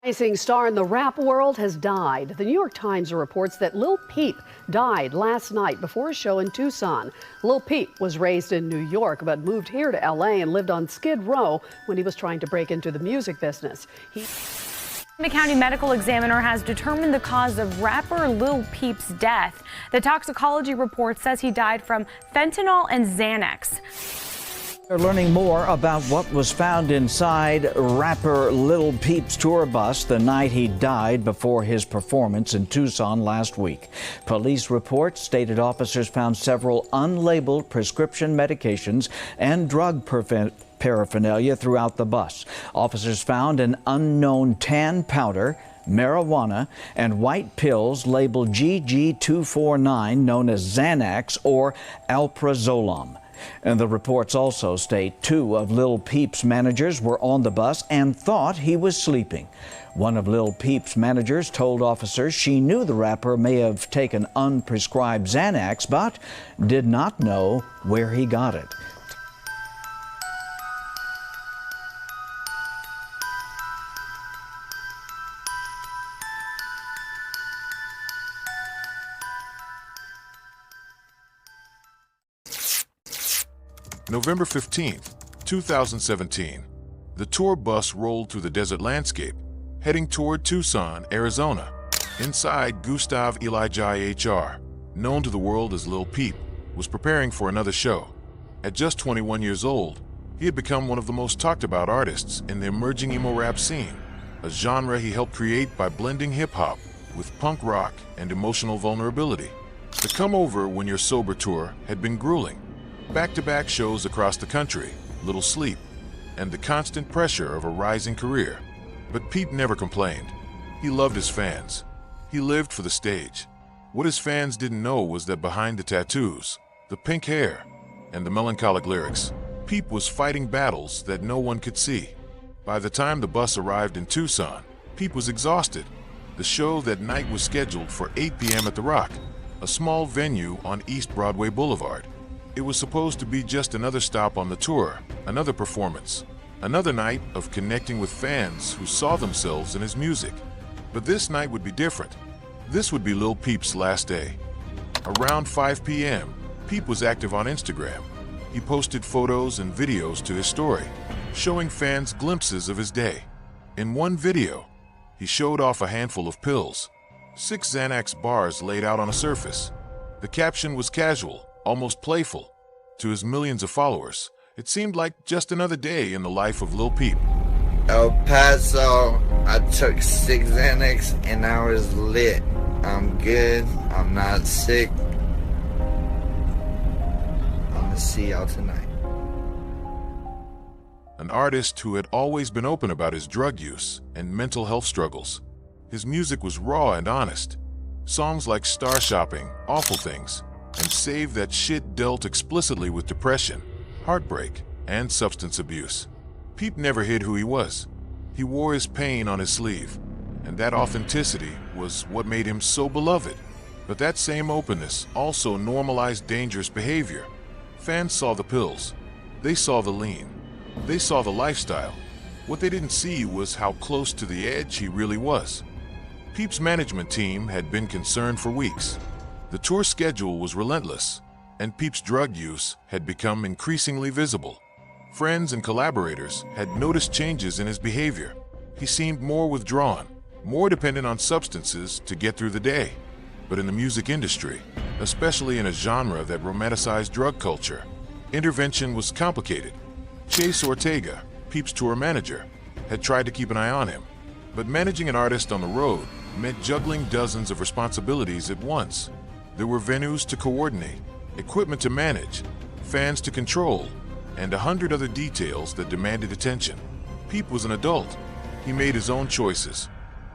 Rising star in the rap world has died. The New York Times reports that Lil Peep died last night before a show in Tucson. Lil Peep was raised in New York but moved here to LA and lived on Skid Row when he was trying to break into the music business. The county medical examiner has determined the cause of rapper Lil Peep's death. The toxicology report says he died from fentanyl and Xanax. They're learning more about what was found inside rapper Lil Peep's tour bus the night he died before his performance in Tucson last week. Police reports stated officers found several unlabeled prescription medications and drug paraphernalia throughout the bus. Officers found an unknown tan powder, marijuana, and white pills labeled GG249 known as Xanax or alprazolam. And the reports also state 2 of Lil Peep's managers were on the bus and thought he was sleeping. One of Lil Peep's managers told officers she knew the rapper may have taken unprescribed Xanax, but did not know where he got it. November 15th, 2017, the tour bus rolled through the desert landscape, heading toward Tucson, Arizona. Inside, Gustav Åhr, known to the world as Lil Peep, was preparing for another show. At just 21 years old, he had become one of the most talked about artists in the emerging emo-rap scene, a genre he helped create by blending hip-hop with punk rock and emotional vulnerability. The Come Over When You're Sober tour had been grueling. Back-to-back shows across the country, little sleep, and the constant pressure of a rising career. But Peep never complained. He loved his fans. He lived for the stage. What his fans didn't know was that behind the tattoos, the pink hair, and the melancholic lyrics, Peep was fighting battles that no one could see. By the time the bus arrived in Tucson, Peep was exhausted. The show that night was scheduled for 8 p.m. at The Rock, a small venue on East Broadway Boulevard. It was supposed to be just another stop on the tour, another performance, another night of connecting with fans who saw themselves in his music. But this night would be different. This would be Lil Peep's last day. Around 5 p.m., Peep was active on Instagram. He posted photos and videos to his story, showing fans glimpses of his day. In one video, he showed off a handful of pills, 6 Xanax bars laid out on a surface. The caption was casual, almost playful. To his millions of followers, it seemed like just another day in the life of Lil Peep. El Paso, I took 6 Xanax and I was lit. I'm good, I'm not sick. I'm gonna see y'all tonight. An artist who had always been open about his drug use and mental health struggles. His music was raw and honest. Songs like Star Shopping, Awful Things, and Save That Shit dealt explicitly with depression, heartbreak, and substance abuse. Peep never hid who he was. He wore his pain on his sleeve, and that authenticity was what made him so beloved. But that same openness also normalized dangerous behavior. Fans saw the pills. They saw the lean. They saw the lifestyle. What they didn't see was how close to the edge he really was. Peep's management team had been concerned for weeks. The tour schedule was relentless, and Peep's drug use had become increasingly visible. Friends and collaborators had noticed changes in his behavior. He seemed more withdrawn, more dependent on substances to get through the day. But in the music industry, especially in a genre that romanticized drug culture, intervention was complicated. Chase Ortega, Peep's tour manager, had tried to keep an eye on him. But managing an artist on the road meant juggling dozens of responsibilities at once. There were venues to coordinate, equipment to manage, fans to control, and 100 other details that demanded attention. Peep was an adult. He made his own choices.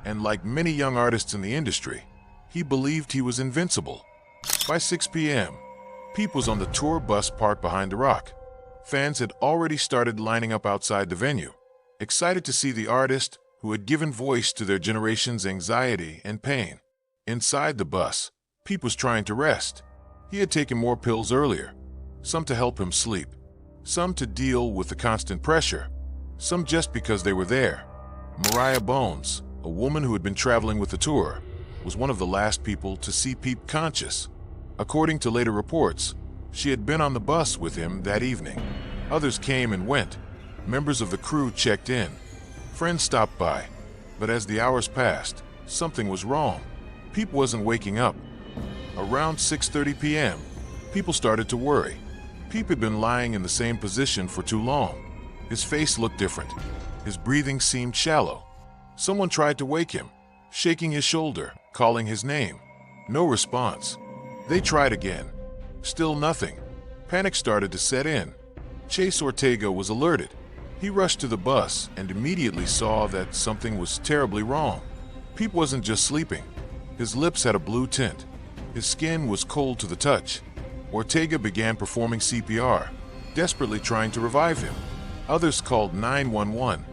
And like many young artists in the industry, he believed he was invincible. By 6 p.m., Peep was on the tour bus parked behind The Rock. Fans had already started lining up outside the venue, excited to see the artist who had given voice to their generation's anxiety and pain. Inside the bus, Peep was trying to rest. He had taken more pills earlier, some to help him sleep, some to deal with the constant pressure, some just because they were there. Mariah Bones, a woman who had been traveling with the tour, was one of the last people to see Peep conscious. According to later reports, she had been on the bus with him that evening. Others came and went. Members of the crew checked in. Friends stopped by. But as the hours passed, something was wrong. Peep wasn't waking up. Around 6:30 p.m., people started to worry. Peep had been lying in the same position for too long. His face looked different. His breathing seemed shallow. Someone tried to wake him, shaking his shoulder, calling his name. No response. They tried again. Still nothing. Panic started to set in. Chase Ortega was alerted. He rushed to the bus and immediately saw that something was terribly wrong. Peep wasn't just sleeping. His lips had a blue tint. His skin was cold to the touch. Ortega began performing CPR, desperately trying to revive him. Others called 911.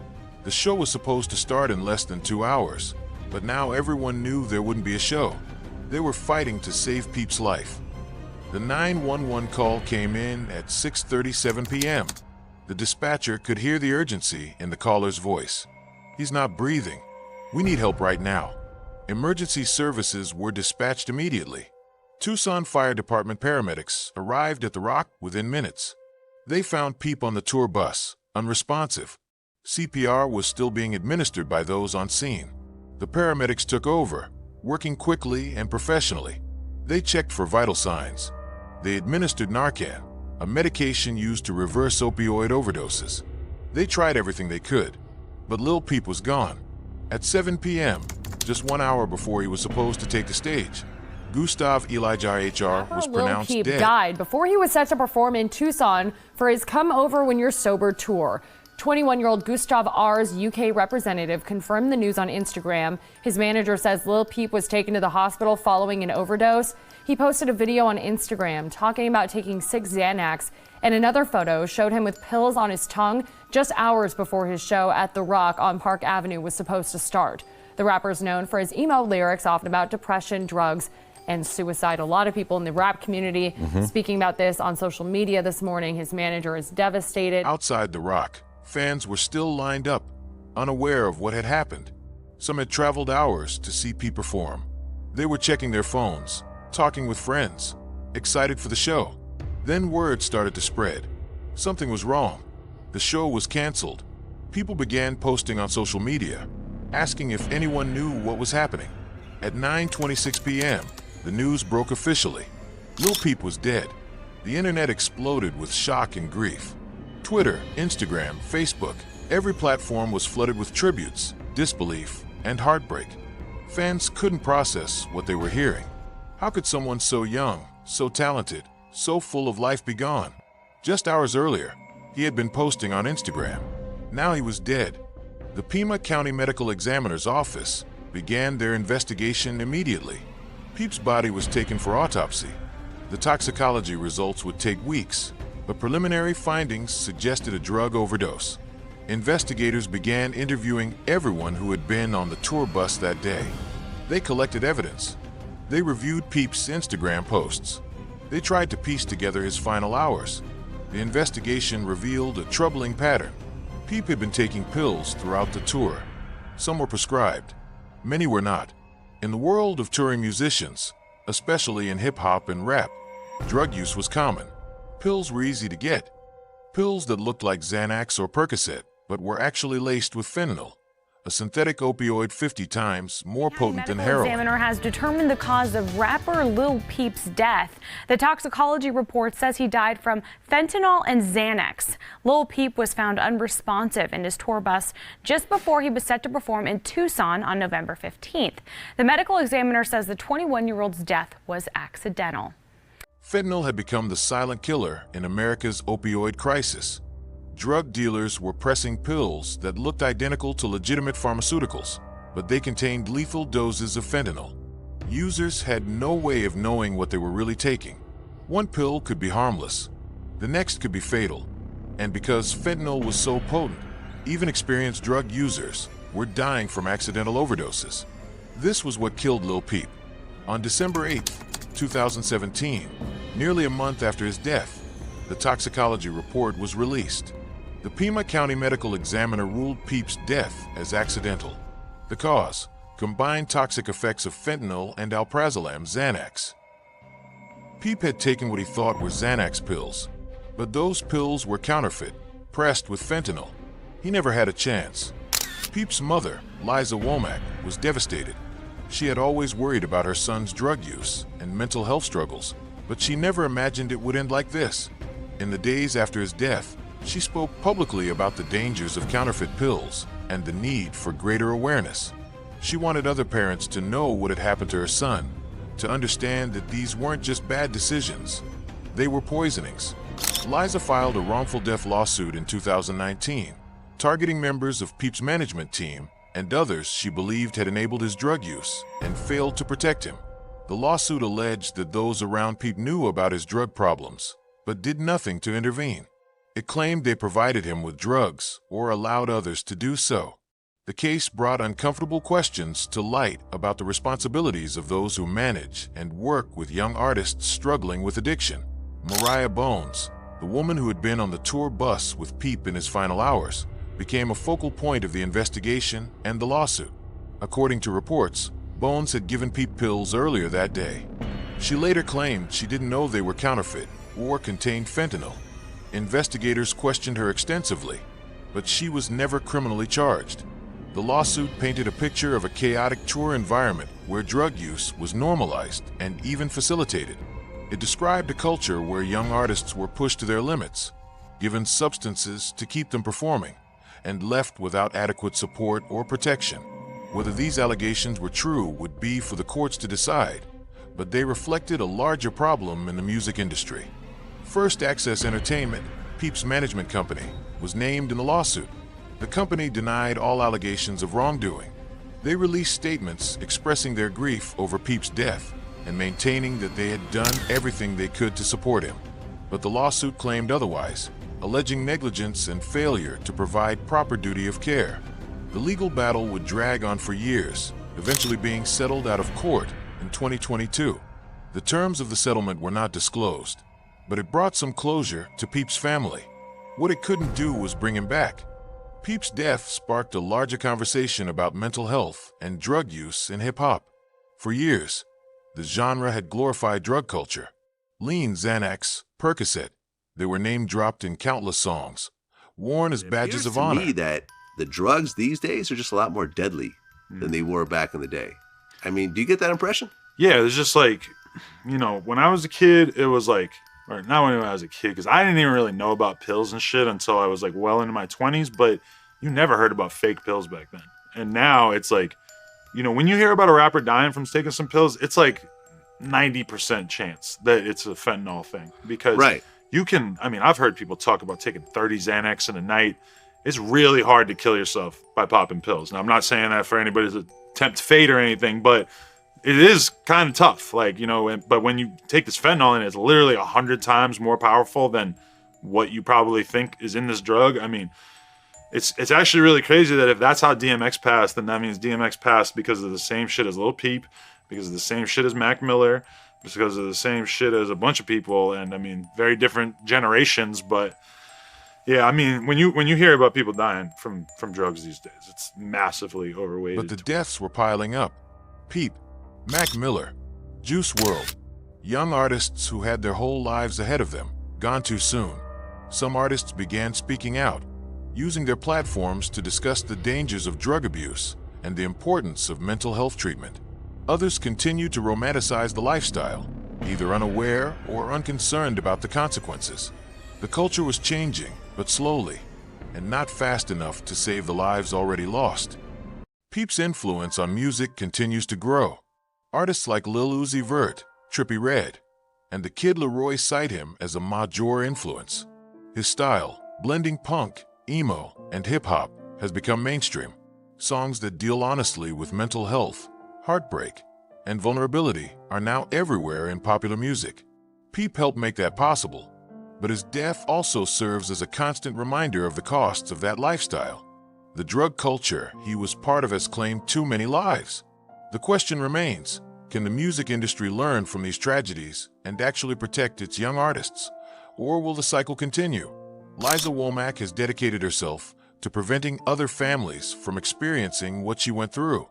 The show was supposed to start in less than 2 hours, but now everyone knew there wouldn't be a show. They were fighting to save Peep's life. The 911 call came in at 6:37 p.m. The dispatcher could hear the urgency in the caller's voice. "He's not breathing. We need help right now." Emergency services were dispatched immediately. Tucson Fire Department paramedics arrived at the Rock within minutes. They found Peep on the tour bus, unresponsive. CPR was still being administered by those on scene. The paramedics took over, working quickly and professionally. They checked for vital signs. They administered Narcan, a medication used to reverse opioid overdoses. They tried everything they could, but Lil Peep was gone. At 7 p.m., just 1 hour before he was supposed to take the stage, Gustav Åhr was pronounced Lil Peep dead. died before he was set to perform in Tucson for his Come Over When You're Sober tour. 21-year-old Gustav Åhr's UK representative confirmed the news on Instagram. His manager says Lil Peep was taken to the hospital following an overdose. He posted a video on Instagram talking about taking 6 Xanax, and another photo showed him with pills on his tongue just hours before his show at The Rock on Park Avenue was supposed to start. The rapper is known for his emo lyrics, often about depression, drugs, and suicide. A lot of people in the rap community speaking about this on social media this morning. His manager is devastated. Outside The Rock, fans were still lined up, unaware of what had happened. Some had traveled hours to see Peep perform. They were checking their phones, talking with friends, excited for the show. Then word started to spread. Something was wrong. The show was canceled. People began posting on social media, asking if anyone knew what was happening. At 9:26 p.m., the news broke officially. Lil Peep was dead. The internet exploded with shock and grief. Twitter, Instagram, Facebook, every platform was flooded with tributes, disbelief, and heartbreak. Fans couldn't process what they were hearing. How could someone so young, so talented, so full of life be gone? Just hours earlier, he had been posting on Instagram. Now he was dead. The Pima County Medical Examiner's office began their investigation immediately. Peep's body was taken for autopsy. The toxicology results would take weeks, but preliminary findings suggested a drug overdose. Investigators began interviewing everyone who had been on the tour bus that day. They collected evidence. They reviewed Peep's Instagram posts. They tried to piece together his final hours. The investigation revealed a troubling pattern. Peep had been taking pills throughout the tour. Some were prescribed. Many were not. In the world of touring musicians, especially in hip-hop and rap, drug use was common. Pills were easy to get. Pills that looked like Xanax or Percocet, but were actually laced with fentanyl, a synthetic opioid 50 times more potent than heroin. The examiner has determined the cause of rapper Lil Peep's death. The toxicology report says he died from fentanyl and Xanax. Lil Peep was found unresponsive in his tour bus just before he was set to perform in Tucson on November 15th. The medical examiner says the 21-year-old's death was accidental. Fentanyl had become the silent killer in America's opioid crisis. Drug dealers were pressing pills that looked identical to legitimate pharmaceuticals, but they contained lethal doses of fentanyl. Users had no way of knowing what they were really taking. One pill could be harmless, the next could be fatal. And because fentanyl was so potent, even experienced drug users were dying from accidental overdoses. This was what killed Lil Peep. On December 8, 2017, nearly a month after his death, the toxicology report was released. The Pima County Medical Examiner ruled Peep's death as accidental. The cause: combined toxic effects of fentanyl and alprazolam Xanax. Peep had taken what he thought were Xanax pills, but those pills were counterfeit, pressed with fentanyl. He never had a chance. Peep's mother, Liza Womack, was devastated. She had always worried about her son's drug use and mental health struggles, but she never imagined it would end like this. In the days after his death, she spoke publicly about the dangers of counterfeit pills and the need for greater awareness. She wanted other parents to know what had happened to her son, to understand that these weren't just bad decisions, they were poisonings. Liza filed a wrongful death lawsuit in 2019, targeting members of Peep's management team and others she believed had enabled his drug use and failed to protect him. The lawsuit alleged that those around Peep knew about his drug problems, but did nothing to intervene. It claimed they provided him with drugs or allowed others to do so. The case brought uncomfortable questions to light about the responsibilities of those who manage and work with young artists struggling with addiction. Mariah Bones, the woman who had been on the tour bus with Peep in his final hours, became a focal point of the investigation and the lawsuit. According to reports, Bones had given Peep pills earlier that day. She later claimed she didn't know they were counterfeit or contained fentanyl. Investigators questioned her extensively, but she was never criminally charged. The lawsuit painted a picture of a chaotic tour environment where drug use was normalized and even facilitated. It described a culture where young artists were pushed to their limits, given substances to keep them performing, and left without adequate support or protection. Whether these allegations were true would be for the courts to decide, but they reflected a larger problem in the music industry. First Access Entertainment, Peep's management company, was named in the lawsuit. The company denied all allegations of wrongdoing. They released statements expressing their grief over Peep's death and maintaining that they had done everything they could to support him. But the lawsuit claimed otherwise, alleging negligence and failure to provide proper duty of care. The legal battle would drag on for years, eventually being settled out of court in 2022. The terms of the settlement were not disclosed, but it brought some closure to Peep's family. What it couldn't do was bring him back. Peep's death sparked a larger conversation about mental health and drug use in hip-hop. For years, the genre had glorified drug culture. Lean, Xanax, Percocet, they were name-dropped in countless songs, worn as badges of honor. It appears to me that the drugs these days are just a lot more deadly than they were back in the day. I mean, do you get that impression? Yeah, it's just like, you know, when I was a kid, it was like, or not when I was a kid, because I didn't even really know about pills and shit until I was like well into my 20s, but you never heard about fake pills back then. And now it's like, you know, when you hear about a rapper dying from taking some pills, it's like 90% chance that it's a fentanyl thing. Because you can, I mean, I've heard people talk about taking 30 Xanax in a night. It's really hard to kill yourself by popping pills. Now, I'm not saying that for anybody to tempt fate or anything, but it is kind of tough. Like, you know, but when you take this fentanyl and it's literally 100 times more powerful than what you probably think is in this drug. I mean, it's actually really crazy that if that's how DMX passed, then that means DMX passed because of the same shit as Lil Peep, because of the same shit as Mac Miller, because of the same shit as a bunch of people. And I mean, very different generations, but yeah, I mean, when you hear about people dying from drugs these days, it's massively overweighted. But the deaths were piling up. Peep, Mac Miller, Juice WRLD, young artists who had their whole lives ahead of them, gone too soon. Some artists began speaking out, using their platforms to discuss the dangers of drug abuse and the importance of mental health treatment. Others continued to romanticize the lifestyle, either unaware or unconcerned about the consequences. The culture was changing, but slowly, and not fast enough to save the lives already lost. Peep's influence on music continues to grow. Artists like Lil Uzi Vert, Trippie Redd, and the Kid Laroi cite him as a major influence. His style, blending punk, emo, and hip-hop, has become mainstream. Songs that deal honestly with mental health, heartbreak, and vulnerability are now everywhere in popular music. Peep helped make that possible, but his death also serves as a constant reminder of the costs of that lifestyle. The drug culture he was part of has claimed too many lives. The question remains, can the music industry learn from these tragedies and actually protect its young artists? Or will the cycle continue? Liza Womack has dedicated herself to preventing other families from experiencing what she went through.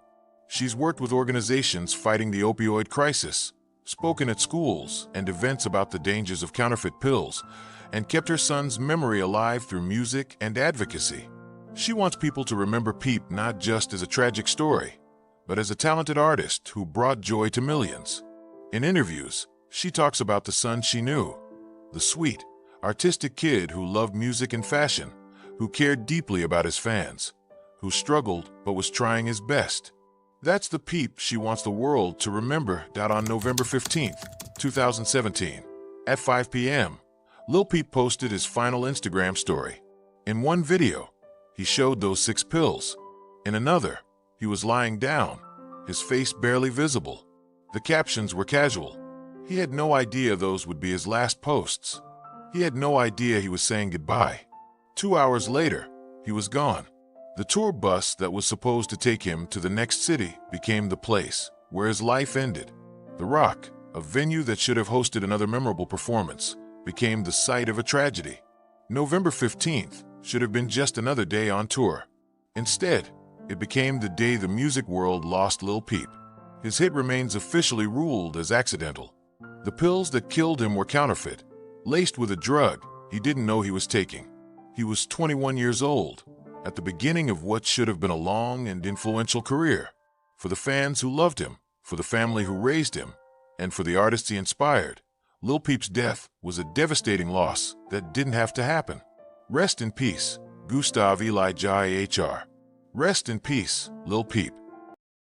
She's worked with organizations fighting the opioid crisis, spoken at schools and events about the dangers of counterfeit pills, and kept her son's memory alive through music and advocacy. She wants people to remember Peep not just as a tragic story, but as a talented artist who brought joy to millions. In interviews, she talks about the son she knew, the sweet, artistic kid who loved music and fashion, who cared deeply about his fans, who struggled but was trying his best. That's the Peep she wants the world to remember. On November 15th, 2017, at 5 p.m., Lil Peep posted his final Instagram story. In one video, he showed those 6 pills. In another, he was lying down, his face barely visible. The captions were casual. He had no idea those would be his last posts. He had no idea he was saying goodbye. 2 hours later, he was gone. The tour bus that was supposed to take him to the next city became the place where his life ended. The Rock, a venue that should have hosted another memorable performance, became the site of a tragedy. November 15th should have been just another day on tour. Instead, it became the day the music world lost Lil Peep. His hit remains officially ruled as accidental. The pills that killed him were counterfeit, laced with a drug he didn't know he was taking. He was 21 years old, at the beginning of what should have been a long and influential career. For the fans who loved him, for the family who raised him, and for the artists he inspired, Lil Peep's death was a devastating loss that didn't have to happen. Rest in peace, Gustav Åhr. Rest in peace, Lil Peep.